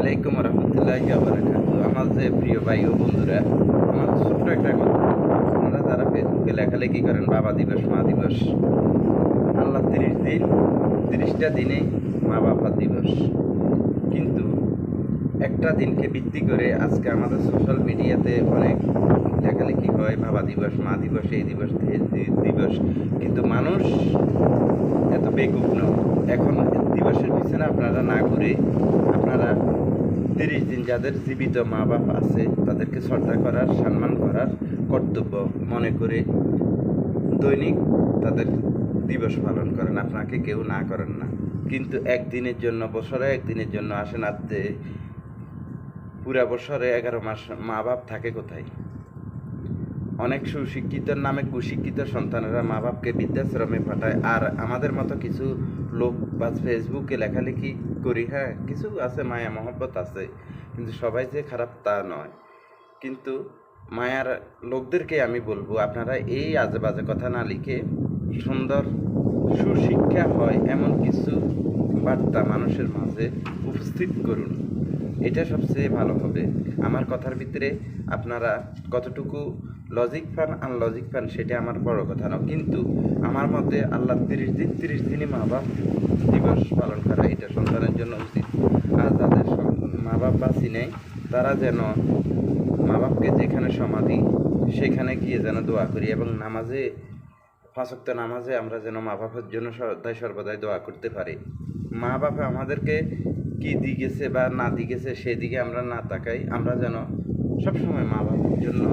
আলাইকুম রহমতুল্লাহি ওয়া বারাকাতুহু। আমার যে প্রিয় ভাই ও বন্ধুরা, আমার ছোট্ট একটা কথা, আপনারা যারা ফেসবুকে লেখালেখি করেন বাবা দিবস মা দিবস, আল্লাহ 30টা দিনে মা বাবা দিবস, কিন্তু একটা দিনকে ভিত্তি করে আজকে আমাদের সোশ্যাল মিডিয়াতে অনেক লেখালেখি হয় বাবা দিবস মা দিবস এই দিবস দিবস, কিন্তু মানুষ এত বেকুব নয়। এখন দিবসের পিছনে আপনারা না ঘুরে আপনারা 30 দিন যাদের জীবিত মা বাপ আছে তাদেরকে শ্রদ্ধা করার সম্মান করার কর্তব্য মনে করে দৈনিক তাদের দিবস পালন করেন। আপনাকে কেউ না করেন না, কিন্তু একদিনের জন্য বছরে একদিনের জন্য আসেন, আজকে পুরা বছরে 11 মাস মা বাপ থাকে কোথায়? অনেক সুশিক্ষিতর নামে কুশিক্ষিত সন্তানেরা মা বাপকে বৃদ্ধাশ্রমে পাঠায়। আর আমাদের মতো কিছু লোক বা ফেসবুকে লেখালেখি করি, হ্যাঁ কিছু আছে মায়া মহব্বত আছে, কিন্তু সবাই যে খারাপ তা নয়। কিন্তু মায়ার লোকদেরকে আমি বলবো, আপনারা এই আজে বাজে কথা না লিখে সুন্দর সুশিক্ষা হয় এমন কিছু বার্তা মানুষের মাঝে উপস্থিত করুন, এটা সবচেয়ে ভালো হবে। আমার কথার ভিতরে আপনারা কতটুকু লজিক পান আনলজিক পান সেটা আমার বড় কথা না, কিন্তু আমার মতে আল্লাহ 30 দিনই মা বাপ দিবস পালন করা এটা সন্তানের জন্য উচিত। আর যাদের মা বাপ বাঁচি নেই তারা যেন মা বাপকে যেখানে সমাধি সেখানে গিয়ে যেন দোয়া করি, এবং নামাজে 5 ওয়াক্ত নামাজে আমরা যেন মা বাপের জন্য সদাই সর্বদাই দোয়া করতে পারি। মা বাবা আমাদেরকে কি দিয়ে গেছে বা না দিয়ে গেছে সেদিকে আমরা না তাকাই, আমরা যেন সবসময় মা বাবার জন্য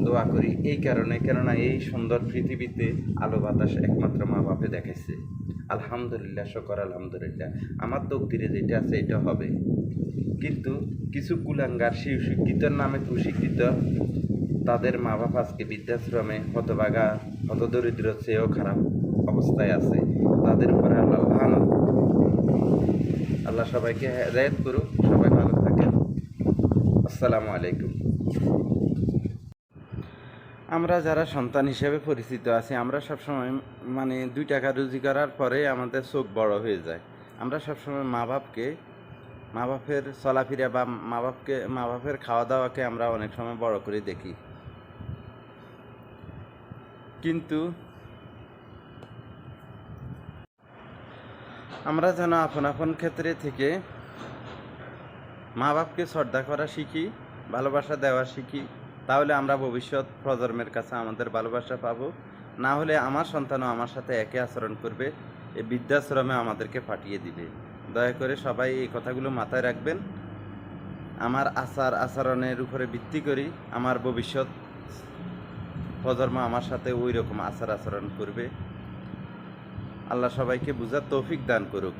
দোয়া করি। এই কারণে, কেননা এই সুন্দর পৃথিবীতে আলো বাতাস একমাত্র মা বাপে দেখাইছে। আলহামদুলিল্লাহ, শকর আলহামদুলিল্লাহ, আমার তকদিরে যেটা আছে এটা হবে। কিন্তু কিছু কুলাঙ্গার শিক্ষিতর নামে কুশিক্ষিত, তাদের মা বাপ আজকে বৃদ্ধাশ্রমে হতভাগা হতদরিদ্র চেয়েও খারাপ অবস্থায় আছে। তাদের উপরে আল্লাহ লানত। আল্লাহ সবাইকে হেদায়েত করুক, সবাই ভালো থাকেন। আসসালামু আলাইকুম। আমরা যারা সন্তান হিসেবে পরিচিত আছি, আমরা সবসময় 2 টাকা রুজি করার পরে আমাদের চোখ বড় হয়ে যায়। আমরা সবসময় মা বাপের চলাফেরা বা মা বাপের খাওয়া দাওয়াকে আমরা অনেক সময় বড় করে দেখি, কিন্তু আমরা যেন আপন আপন ক্ষেত্রে থেকে মা বাপকে শ্রদ্ধা করা শিখি, ভালোবাসা দেওয়া শিখি, তাহলে আমরা ভবিষ্যৎ প্রজন্মের কাছে আমাদের ভালোবাসা পাবো। না হলে আমার সন্তানও আমার সাথে একই আচরণ করবে, এই বৃদ্ধাশ্রমে আমাদেরকে পাঠিয়ে দিবে। দয়া করে সবাই এই কথাগুলো মাথায় রাখবেন। আমার আচরণের উপরে ভিত্তি করি আমার ভবিষ্যৎ প্রজন্ম আমার সাথে ওই রকম আচরণ করবে। আল্লাহ সবাইকে বুঝার তৌফিক দান করুক।